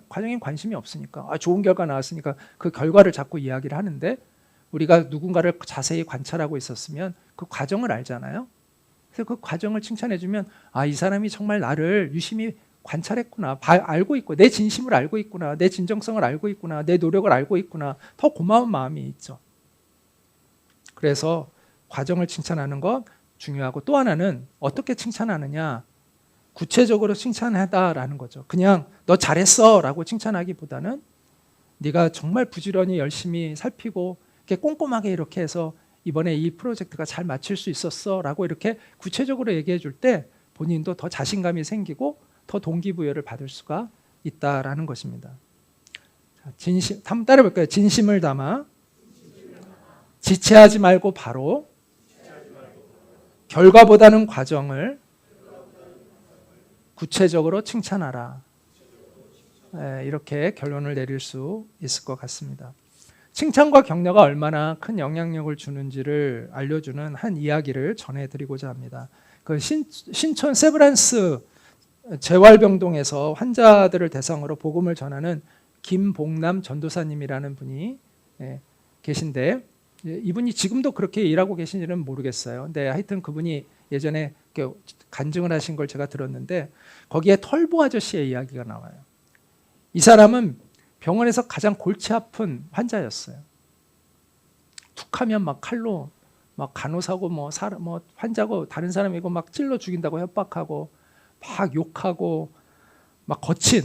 과정에 관심이 없으니까. 좋은 결과 나왔으니까 그 결과를 자꾸 이야기를 하는데, 우리가 누군가를 자세히 관찰하고 있었으면 그 과정을 알잖아요. 그래서 그 과정을 칭찬해주면 이 사람이 정말 나를 유심히 관찰했구나, 알고 있고, 내 진심을 알고 있구나, 내 진정성을 알고 있구나, 내 노력을 알고 있구나, 더 고마운 마음이 있죠. 그래서 과정을 칭찬하는 것 중요하고, 또 하나는 어떻게 칭찬하느냐, 구체적으로 칭찬하다라는 거죠. 그냥 너 잘했어 라고 칭찬하기보다는 네가 정말 부지런히 열심히 살피고 이렇게 꼼꼼하게 이렇게 해서 이번에 이 프로젝트가 잘 마칠 수 있었어 라고 이렇게 구체적으로 얘기해 줄 때 본인도 더 자신감이 생기고 더 동기부여를 받을 수가 있다라는 것입니다. 진심, 한번 따라 볼까요? 진심을 담아 지체하지 말고 바로 결과보다는 과정을 구체적으로 칭찬하라. 이렇게 결론을 내릴 수 있을 것 같습니다. 칭찬과 격려가 얼마나 큰 영향력을 주는지를 알려주는 한 이야기를 전해드리고자 합니다. 그 신촌 세브란스 재활병동에서 환자들을 대상으로 복음을 전하는 김봉남 전도사님이라는 분이 계신데, 이분이 지금도 그렇게 일하고 계신지는 모르겠어요. 근데 하여튼 그분이 예전에 간증을 하신 걸 제가 들었는데, 거기에 털보 아저씨의 이야기가 나와요. 이 사람은 병원에서 가장 골치 아픈 환자였어요. 툭하면 막 칼로 막 간호사고 뭐 환자고 다른 사람이고 막 찔러 죽인다고 협박하고 막 욕하고 막 거친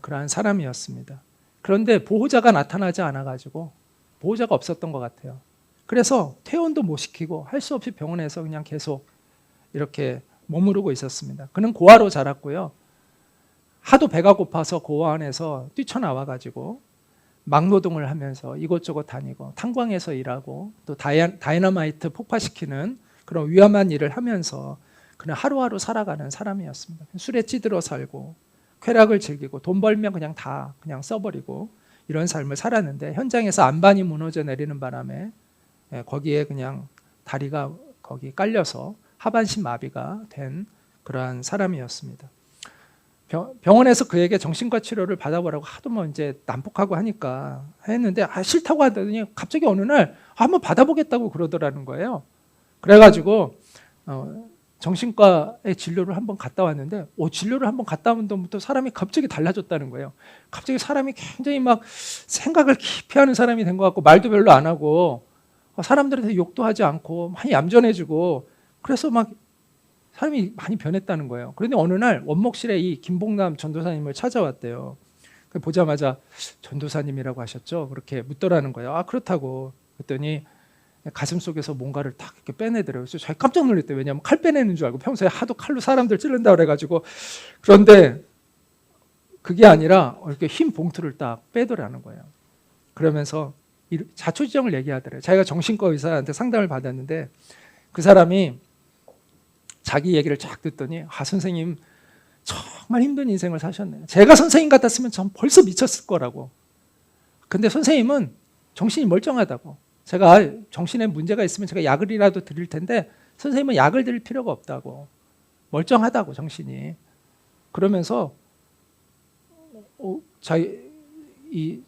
그러한 사람이었습니다. 그런데 보호자가 나타나지 않아가지고, 보호자가 없었던 것 같아요. 그래서 퇴원도 못 시키고 할 수 없이 병원에서 그냥 계속 이렇게 머무르고 있었습니다. 그는 고아로 자랐고요. 하도 배가 고파서 고아 안에서 뛰쳐나와가지고 막노동을 하면서 이곳저곳 다니고 탄광에서 일하고 또 다이너마이트 폭파시키는 그런 위험한 일을 하면서 그냥 하루하루 살아가는 사람이었습니다. 술에 찌들어 살고 쾌락을 즐기고 돈 벌면 그냥 써버리고 이런 삶을 살았는데, 현장에서 안반이 무너져 내리는 바람에 거기에 그냥 다리가 거기 깔려서 하반신 마비가 된 그러한 사람이었습니다. 병원에서 그에게 정신과 치료를 받아보라고 하도 이제 난폭하고 하니까 했는데 싫다고 하더니 갑자기 어느 날 한번 받아보겠다고 그러더라는 거예요. 그래가지고 정신과의 진료를 한번 갔다 왔는데, 진료를 한번 갔다 온 다음부터 사람이 갑자기 달라졌다는 거예요. 갑자기 사람이 굉장히 막 생각을 깊이 하는 사람이 된 것 같고, 말도 별로 안 하고 사람들한테 욕도 하지 않고 많이 얌전해지고, 그래서 막 사람이 많이 변했다는 거예요. 그런데 어느 날 원목실에 이 김봉남 전도사님을 찾아왔대요. 보자마자 전도사님이라고 하셨죠? 그렇게 묻더라는 거예요. 그렇다고. 그랬더니 가슴 속에서 뭔가를 딱 이렇게 빼내더래요. 그래서 저희 깜짝 놀랐대요. 왜냐하면 칼 빼내는 줄 알고 평소에 하도 칼로 사람들 찌른다 그래가지고. 그런데 그게 아니라 이렇게 흰 봉투를 딱 빼더라는 거예요. 그러면서 자초지종을 얘기하더래요. 자기가 정신과 의사한테 상담을 받았는데 그 사람이 자기 얘기를 쫙 듣더니 선생님 정말 힘든 인생을 사셨네요. 제가 선생님 같았으면 전 벌써 미쳤을 거라고. 근데 선생님은 정신이 멀쩡하다고. 제가 정신에 문제가 있으면 제가 약을이라도 드릴 텐데 선생님은 약을 드릴 필요가 없다고. 멀쩡하다고 정신이. 그러면서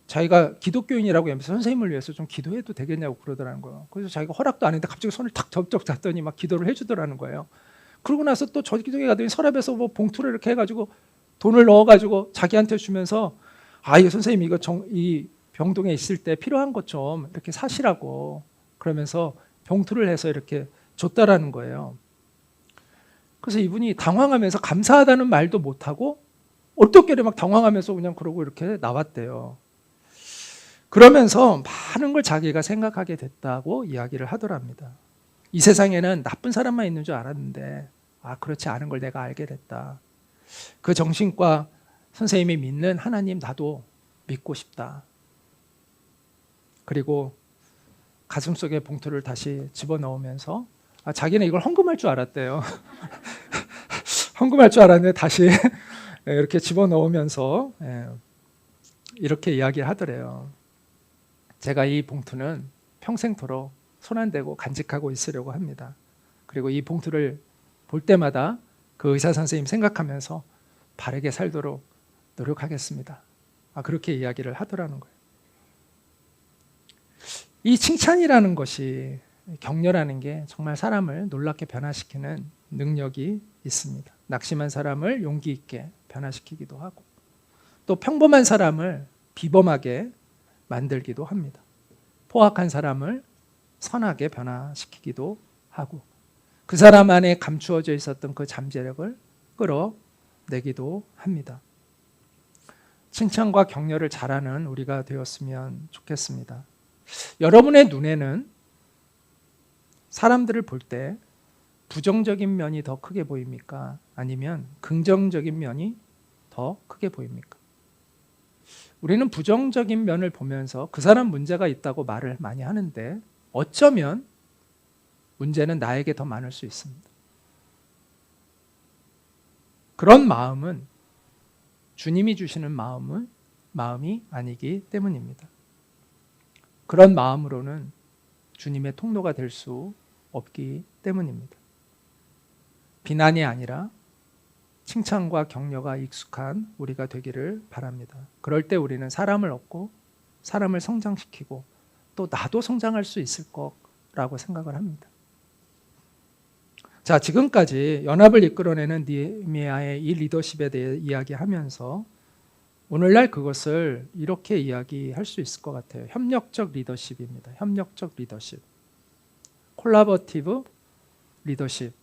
자기가 기독교인이라고 하면서 선생님을 위해서 좀 기도해도 되겠냐고 그러더라는 거예요. 그래서 자기가 허락도 안 했는데 갑자기 손을 탁 접접 잡더니 막 기도를 해주더라는 거예요. 그러고 나서 또 저기에 가더니 서랍에서 봉투를 이렇게 해가지고 돈을 넣어가지고 자기한테 주면서 이거 선생님 이거 이 병동에 있을 때 필요한 것 좀 이렇게 사시라고, 그러면서 봉투를 해서 이렇게 줬다라는 거예요. 그래서 이분이 당황하면서 감사하다는 말도 못하고 얼떨결에 막 당황하면서 그냥 그러고 이렇게 나왔대요. 그러면서 많은 걸 자기가 생각하게 됐다고 이야기를 하더랍니다. 이 세상에는 나쁜 사람만 있는 줄 알았는데 그렇지 않은 걸 내가 알게 됐다. 그 정신과 선생님이 믿는 하나님 나도 믿고 싶다. 그리고 가슴속에 봉투를 다시 집어넣으면서 자기는 이걸 헌금할 줄 알았대요. 헌금할 줄 알았는데 다시 이렇게 집어넣으면서 이렇게 이야기하더래요. 제가 이 봉투는 평생토록 손 안 대고 간직하고 있으려고 합니다. 그리고 이 봉투를 볼 때마다 그 의사 선생님 생각하면서 바르게 살도록 노력하겠습니다. 그렇게 이야기를 하더라는 거예요. 이 칭찬이라는 것이, 격려라는 게 정말 사람을 놀랍게 변화시키는 능력이 있습니다. 낙심한 사람을 용기 있게 변화시키기도 하고, 또 평범한 사람을 비범하게 만들기도 합니다. 포악한 사람을 선하게 변화시키기도 하고, 그 사람 안에 감추어져 있었던 그 잠재력을 끌어내기도 합니다. 칭찬과 격려를 잘하는 우리가 되었으면 좋겠습니다. 여러분의 눈에는 사람들을 볼 때 부정적인 면이 더 크게 보입니까? 아니면 긍정적인 면이 더 크게 보입니까? 우리는 부정적인 면을 보면서 그 사람 문제가 있다고 말을 많이 하는데, 어쩌면 문제는 나에게 더 많을 수 있습니다. 그런 마음은 주님이 주시는 마음이 아니기 때문입니다. 그런 마음으로는 주님의 통로가 될 수 없기 때문입니다. 비난이 아니라 칭찬과 격려가 익숙한 우리가 되기를 바랍니다. 그럴 때 우리는 사람을 얻고 사람을 성장시키고 또 나도 성장할 수 있을 거라고 생각을 합니다. 자, 지금까지 연합을 이끌어내는 느헤미야의 이 리더십에 대해 이야기하면서 오늘날 그것을 이렇게 이야기할 수 있을 것 같아요. 협력적 리더십입니다. 협력적 리더십. 콜라보티브 리더십.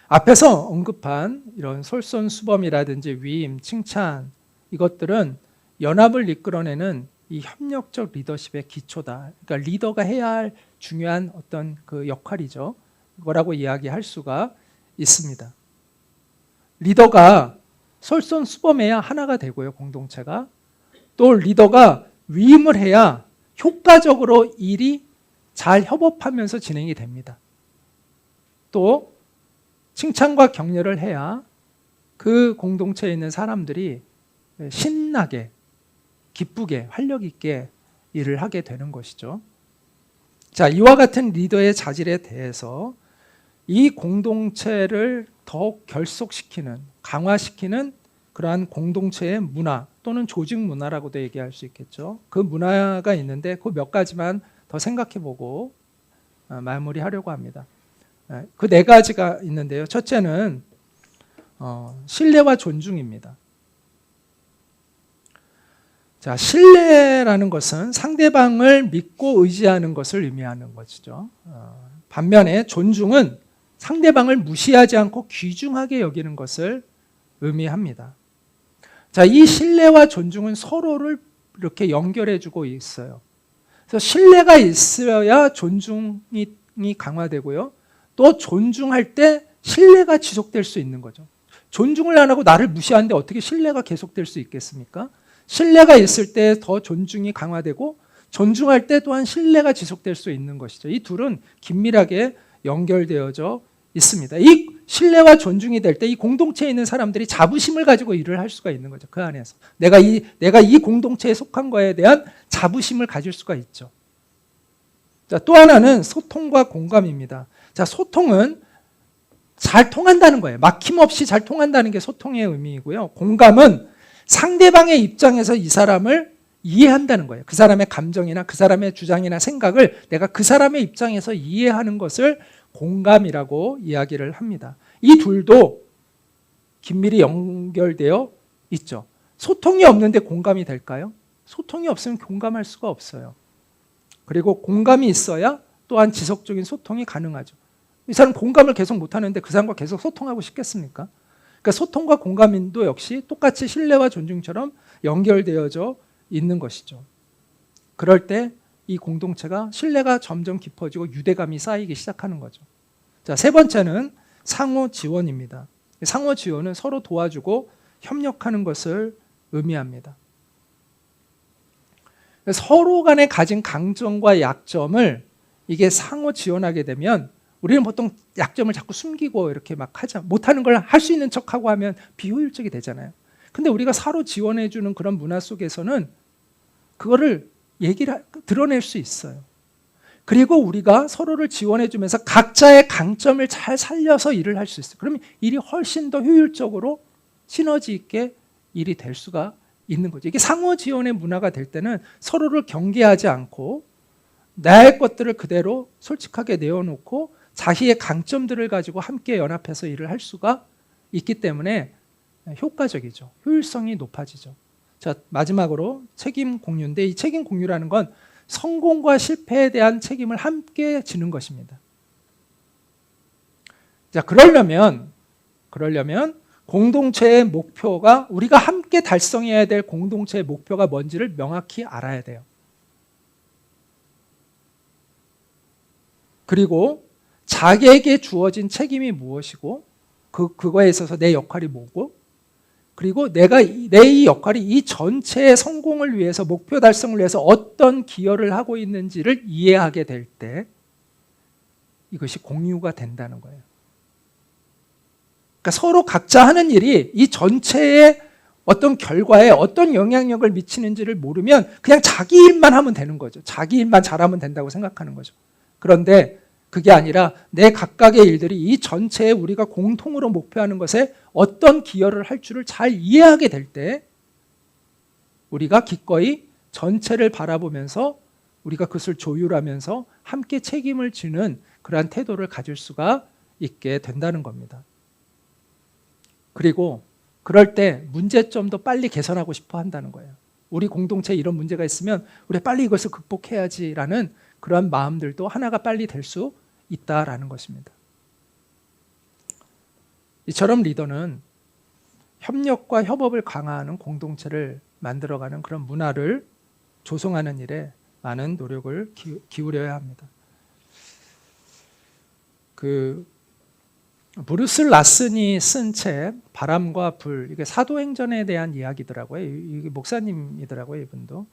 앞에서 언급한 이런 솔선수범이라든지 위임, 칭찬, 이것들은 연합을 이끌어내는 이 협력적 리더십의 기초다. 그러니까 리더가 해야 할 중요한 어떤 그 역할이죠. 이거라고 이야기할 수가 있습니다. 리더가 솔선수범해야 하나가 되고요, 공동체가. 또 리더가 위임을 해야 효과적으로 일이 잘 협업하면서 진행이 됩니다. 또 칭찬과 격려를 해야 그 공동체에 있는 사람들이 신나게, 기쁘게, 활력 있게 일을 하게 되는 것이죠. 자, 이와 같은 리더의 자질에 대해서 이 공동체를 더욱 결속시키는, 강화시키는 그러한 공동체의 문화 또는 조직 문화라고도 얘기할 수 있겠죠. 그 문화가 있는데 그 몇 가지만 더 생각해보고 마무리하려고 합니다. 그 네 가지가 있는데요. 첫째는 신뢰와 존중입니다. 자, 신뢰라는 것은 상대방을 믿고 의지하는 것을 의미하는 것이죠. 반면에 존중은 상대방을 무시하지 않고 귀중하게 여기는 것을 의미합니다. 자, 이 신뢰와 존중은 서로를 이렇게 연결해주고 있어요. 그래서 신뢰가 있어야 존중이 강화되고요. 또 존중할 때 신뢰가 지속될 수 있는 거죠. 존중을 안 하고 나를 무시하는데 어떻게 신뢰가 계속될 수 있겠습니까? 신뢰가 있을 때 더 존중이 강화되고 존중할 때 또한 신뢰가 지속될 수 있는 것이죠. 이 둘은 긴밀하게 연결되어져 있습니다. 이 신뢰와 존중이 될 때 이 공동체에 있는 사람들이 자부심을 가지고 일을 할 수가 있는 거죠. 그 안에서 내가 이 공동체에 속한 거에 대한 자부심을 가질 수가 있죠. 자, 또 하나는 소통과 공감입니다. 자, 소통은 잘 통한다는 거예요. 막힘없이 잘 통한다는 게 소통의 의미이고요. 공감은 상대방의 입장에서 이 사람을 이해한다는 거예요. 그 사람의 감정이나 그 사람의 주장이나 생각을 내가 그 사람의 입장에서 이해하는 것을 공감이라고 이야기를 합니다. 이 둘도 긴밀히 연결되어 있죠. 소통이 없는데 공감이 될까요? 소통이 없으면 공감할 수가 없어요. 그리고 공감이 있어야 또한 지속적인 소통이 가능하죠. 이 사람 공감을 계속 못하는데 그 사람과 계속 소통하고 싶겠습니까? 그러니까 소통과 공감도 역시 똑같이 신뢰와 존중처럼 연결되어져 있는 것이죠. 그럴 때 이 공동체가 신뢰가 점점 깊어지고 유대감이 쌓이기 시작하는 거죠. 자, 세 번째는 상호 지원입니다. 상호 지원은 서로 도와주고 협력하는 것을 의미합니다. 서로 간에 가진 강점과 약점을 이게 상호 지원하게 되면 우리는 보통 약점을 자꾸 숨기고 이렇게 막 하자, 못하는 걸 할 수 있는 척하고 하면 비효율적이 되잖아요. 근데 우리가 서로 지원해주는 그런 문화 속에서는 그거를 드러낼 수 있어요. 그리고 우리가 서로를 지원해 주면서 각자의 강점을 잘 살려서 일을 할 수 있어요. 그러면 일이 훨씬 더 효율적으로 시너지 있게 일이 될 수가 있는 거죠. 이게 상호 지원의 문화가 될 때는 서로를 경계하지 않고 나의 것들을 그대로 솔직하게 내어놓고 자기의 강점들을 가지고 함께 연합해서 일을 할 수가 있기 때문에 효과적이죠. 효율성이 높아지죠. 자, 마지막으로 책임 공유인데, 이 책임 공유라는 건 성공과 실패에 대한 책임을 함께 지는 것입니다. 자, 그러려면 공동체의 목표가, 우리가 함께 달성해야 될 공동체의 목표가 뭔지를 명확히 알아야 돼요. 그리고 자기에게 주어진 책임이 무엇이고 그거에 있어서 내 역할이 뭐고, 그리고 내 이 역할이 이 전체의 성공을 위해서, 목표 달성을 위해서 어떤 기여를 하고 있는지를 이해하게 될 때 이것이 공유가 된다는 거예요. 그러니까 서로 각자 하는 일이 이 전체의 어떤 결과에 어떤 영향력을 미치는지를 모르면 그냥 자기 일만 하면 되는 거죠. 자기 일만 잘하면 된다고 생각하는 거죠. 그런데 그게 아니라 내 각각의 일들이 이 전체에 우리가 공통으로 목표하는 것에 어떤 기여를 할 줄을 잘 이해하게 될 때 우리가 기꺼이 전체를 바라보면서 우리가 그것을 조율하면서 함께 책임을 지는 그러한 태도를 가질 수가 있게 된다는 겁니다. 그리고 그럴 때 문제점도 빨리 개선하고 싶어 한다는 거예요. 우리 공동체에 이런 문제가 있으면 우리 빨리 이것을 극복해야지라는 그런 마음들도 하나가 빨리 될 수 있다라는 것입니다. 이처럼 리더는 협력과 협업을 강화하는 공동체를 만들어가는 그런 문화를 조성하는 일에 많은 노력을 기울여야 합니다. 브루스 라슨이 쓴 책 바람과 불, 이게 사도행전에 대한 이야기더라고요. 이게 목사님이더라고요, 이분도.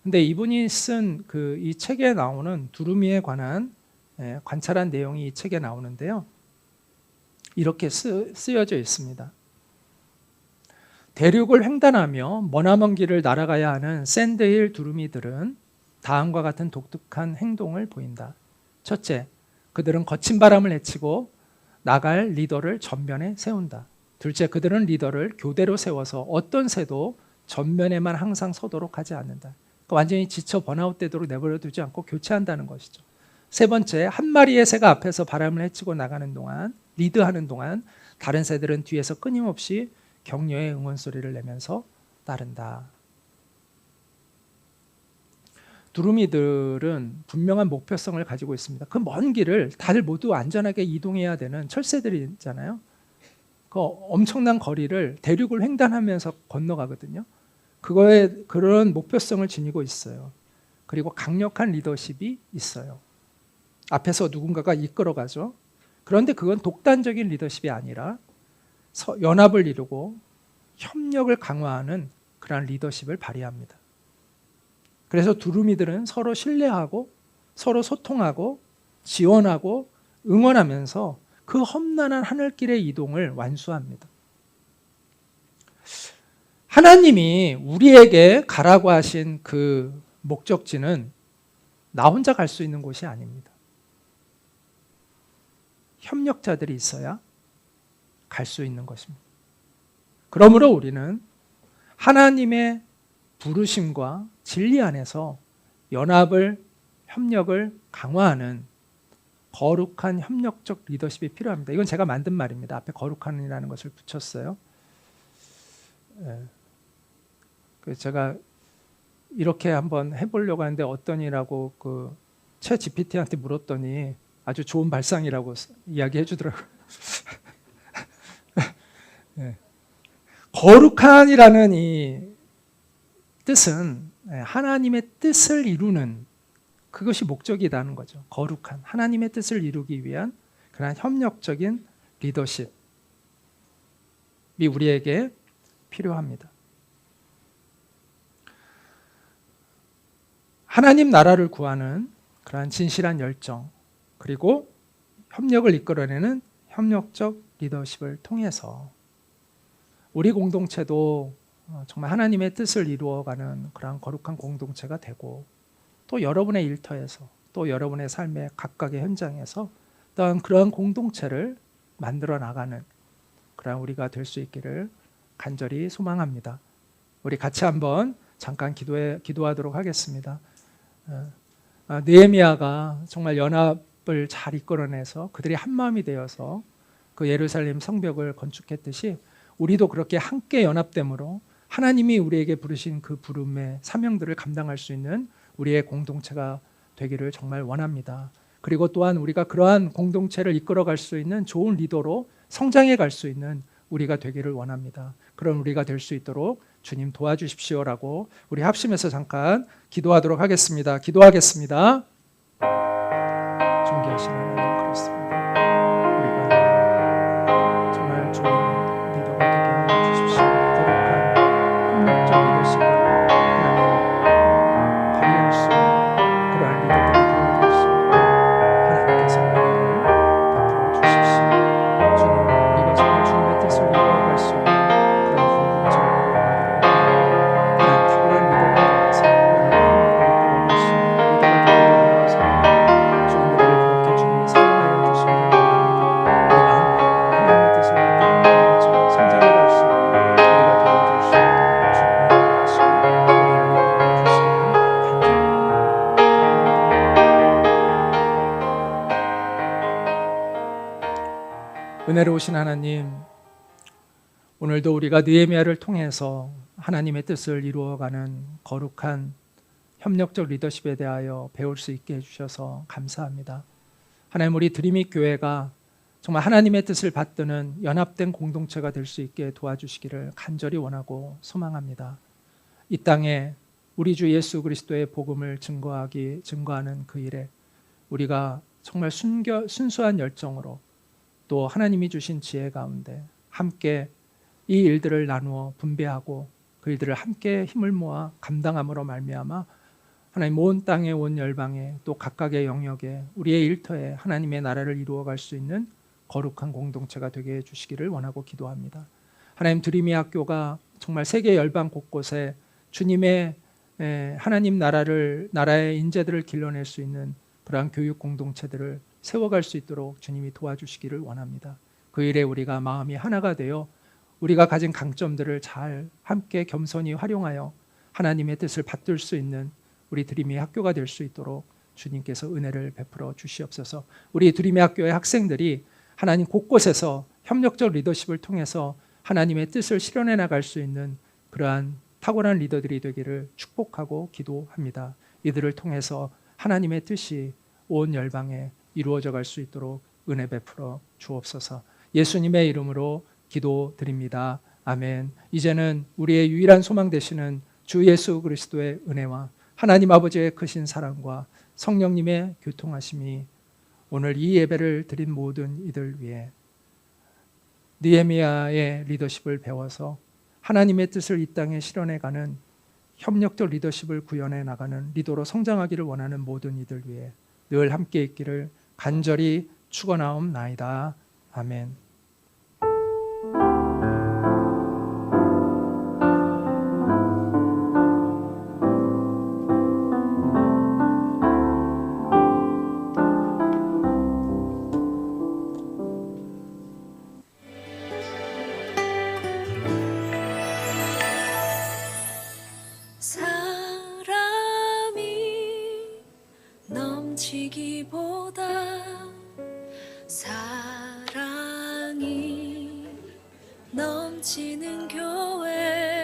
근데 이분이 쓴 이 책에 나오는 두루미에 관한 관찰한 내용이 이 책에 나오는데요. 이렇게 쓰여져 있습니다. 대륙을 횡단하며 머나먼 길을 날아가야 하는 샌드힐 두루미들은 다음과 같은 독특한 행동을 보인다. 첫째, 그들은 거친 바람을 헤치고 나갈 리더를 전면에 세운다. 둘째, 그들은 리더를 교대로 세워서 어떤 새도 전면에만 항상 서도록 하지 않는다. 그러니까 완전히 지쳐 번아웃되도록 내버려 두지 않고 교체한다는 것이죠. 세 번째, 한 마리의 새가 앞에서 바람을 헤치고 나가는 동안, 리드하는 동안 다른 새들은 뒤에서 끊임없이 격려의 응원 소리를 내면서 따른다. 두루미들은 분명한 목표성을 가지고 있습니다. 그 먼 길을 다들 모두 안전하게 이동해야 되는 철새들이 있잖아요. 그 엄청난 거리를 대륙을 횡단하면서 건너가거든요. 그런 목표성을 지니고 있어요. 그리고 강력한 리더십이 있어요. 앞에서 누군가가 이끌어가죠. 그런데 그건 독단적인 리더십이 아니라 연합을 이루고 협력을 강화하는 그런 리더십을 발휘합니다. 그래서 두루미들은 서로 신뢰하고 서로 소통하고 지원하고 응원하면서 그 험난한 하늘길의 이동을 완수합니다. 하나님이 우리에게 가라고 하신 그 목적지는 나 혼자 갈 수 있는 곳이 아닙니다. 협력자들이 있어야 갈 수 있는 것입니다. 그러므로 우리는 하나님의 부르심과 진리 안에서 연합을, 협력을 강화하는 거룩한 협력적 리더십이 필요합니다. 이건 제가 만든 말입니다. 앞에 거룩한이라는 것을 붙였어요. 제가 이렇게 한번 해보려고 하는데 어떠니라고 챗 GPT한테 물었더니 아주 좋은 발상이라고 이야기해 주더라고요. 네. 거룩한이라는 이 뜻은 하나님의 뜻을 이루는, 그것이 목적이라는 거죠. 거룩한 하나님의 뜻을 이루기 위한 그러한 협력적인 리더십이 우리에게 필요합니다. 하나님 나라를 구하는 그러한 진실한 열정, 그리고 협력을 이끌어내는 협력적 리더십을 통해서 우리 공동체도 정말 하나님의 뜻을 이루어가는 그러한 거룩한 공동체가 되고, 또 여러분의 일터에서, 또 여러분의 삶의 각각의 현장에서 또한 그러한 공동체를 만들어 나가는 그러한 우리가 될 수 있기를 간절히 소망합니다. 우리 같이 한번 잠깐 기도하도록 하겠습니다. 느헤미야가 정말 연합을 잘 이끌어내서 그들이 한 마음이 되어서 그 예루살렘 성벽을 건축했듯이 우리도 그렇게 함께 연합됨으로 하나님이 우리에게 부르신 그 부름의 사명들을 감당할 수 있는 우리의 공동체가 되기를 정말 원합니다. 그리고 또한 우리가 그러한 공동체를 이끌어갈 수 있는 좋은 리더로 성장해 갈 수 있는 우리가 되기를 원합니다. 그런 우리가 될 수 있도록 주님 도와주십시오라고 우리 합심해서 잠깐 기도하도록 하겠습니다. 기도하겠습니다. 존귀하신 하나님, 그렇습니다. 우리가 정말 좋은 리더가 되게 해주십시오. 거룩한 협력적 리더십을 하나님 발휘할 수 있는 그러한 리더들이 되게 될 수 있도록 하나님께서 은혜를 베풀어 주십시오. 주님, 우리가 정말 주님의 뜻을 이루어갈 수 있는 그런 공동체를 이루어가기를 원하고 그런 탁월한 리더가 되어서 여러분을 이끌어갈 수 있는 리더가 되기를 원해서 주님 우리를 그렇게 주님이 사랑하여 주시기를 원합니다. 우리 마음과 하나님의 뜻을 따르는 공동체 성장해 갈 수 있는 우리가 되어줄 수 있도록 주님이 하시고 우리를 이끌어 주시기를 간절히 은혜로우신 하나님, 오늘도 우리가 느헤미야를 통해서 하나님의 뜻을 이루어가는 거룩한 협력적 리더십에 대하여 배울 수 있게 해주셔서 감사합니다. 하나님, 우리 드림잇 교회가 정말 하나님의 뜻을 받드는 연합된 공동체가 될 수 있게 도와주시기를 간절히 원하고 소망합니다. 이 땅에 우리 주 예수 그리스도의 복음을 증거하는 그 일에 우리가 정말 순수한 열정으로 또 하나님이 주신 지혜 가운데 함께 이 일들을 나누어 분배하고 그 일들을 함께 힘을 모아 감당함으로 말미암아 하나님 온 땅에 온 열방에 또 각각의 영역에 우리의 일터에 하나님의 나라를 이루어갈 수 있는 거룩한 공동체가 되게 해주시기를 원하고 기도합니다. 하나님, 드림이 학교가 정말 세계 열방 곳곳에 주님의 하나님 나라의 인재들을 길러낼 수 있는 그러한 교육 공동체들을 세워갈 수 있도록 주님이 도와주시기를 원합니다. 그 일에 우리가 마음이 하나가 되어 우리가 가진 강점들을 잘 함께 겸손히 활용하여 하나님의 뜻을 받들 수 있는 우리 드림의 학교가 될 수 있도록 주님께서 은혜를 베풀어 주시옵소서. 우리 드림의 학교의 학생들이 하나님 곳곳에서 협력적 리더십을 통해서 하나님의 뜻을 실현해 나갈 수 있는 그러한 탁월한 리더들이 되기를 축복하고 기도합니다. 이들을 통해서 하나님의 뜻이 온 열방에 이루어져 갈 수 있도록 은혜 베풀어 주옵소서. 예수님의 이름으로 기도드립니다. 아멘. 이제는 우리의 유일한 소망 되시는 주 예수 그리스도의 은혜와 하나님 아버지의 크신 사랑과 성령님의 교통하심이 오늘 이 예배를 드린 모든 이들 위해 느헤미야의 리더십을 배워서 하나님의 뜻을 이 땅에 실현해가는 협력적 리더십을 구현해 나가는 리더로 성장하기를 원하는 모든 이들 위해 늘 함께 있기를 간절히 축원하옵나이다. 아멘. 사람이 넘치기보다 사랑이 넘치는 교회